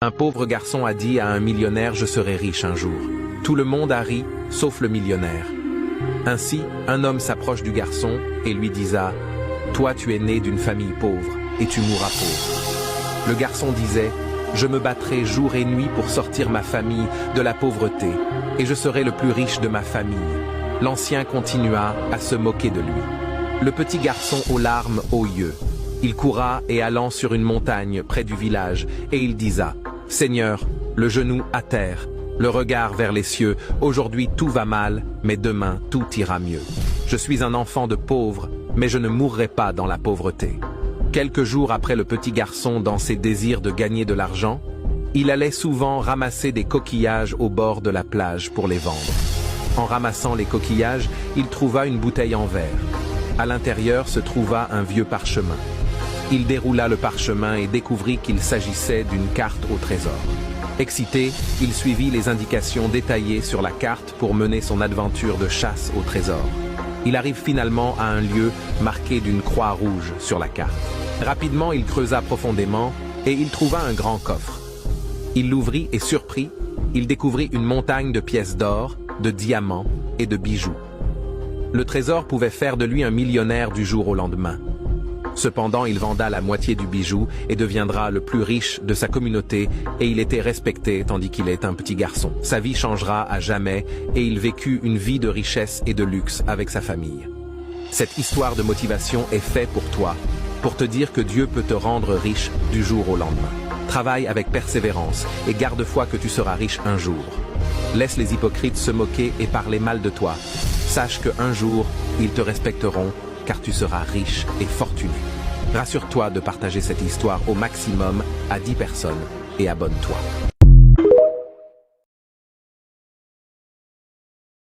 Un pauvre garçon a dit à un millionnaire « Je serai riche un jour ». Tout le monde a ri, sauf le millionnaire. Ainsi, un homme s'approche du garçon et lui disa « Toi tu es né d'une famille pauvre, et tu mourras pauvre ». Le garçon disait « Je me battrai jour et nuit pour sortir ma famille de la pauvreté, et je serai le plus riche de ma famille ». L'ancien continua à se moquer de lui. Le petit garçon aux larmes aux yeux. Il courra et allant sur une montagne près du village, et il disa « Seigneur, le genou à terre, le regard vers les cieux, aujourd'hui tout va mal, mais demain tout ira mieux. Je suis un enfant de pauvre, mais je ne mourrai pas dans la pauvreté. » Quelques jours après le petit garçon dans ses désirs de gagner de l'argent, il allait souvent ramasser des coquillages au bord de la plage pour les vendre. En ramassant les coquillages, il trouva une bouteille en verre. À l'intérieur se trouva un vieux parchemin. Il déroula le parchemin et découvrit qu'il s'agissait d'une carte au trésor. Excité, il suivit les indications détaillées sur la carte pour mener son aventure de chasse au trésor. Il arrive finalement à un lieu marqué d'une croix rouge sur la carte. Rapidement, il creusa profondément et il trouva un grand coffre. Il l'ouvrit et surpris, il découvrit une montagne de pièces d'or, de diamants et de bijoux. Le trésor pouvait faire de lui un millionnaire du jour au lendemain. Cependant, il venda la moitié du bijou et deviendra le plus riche de sa communauté et il était respecté tandis qu'il est un petit garçon. Sa vie changera à jamais et il vécut une vie de richesse et de luxe avec sa famille. Cette histoire de motivation est faite pour toi, pour te dire que Dieu peut te rendre riche du jour au lendemain. Travaille avec persévérance et garde foi que tu seras riche un jour. Laisse les hypocrites se moquer et parler mal de toi. Sache qu'un jour, ils te respecteront car tu seras riche et fortuné. Rassure-toi de partager cette histoire au maximum à 10 personnes et abonne-toi.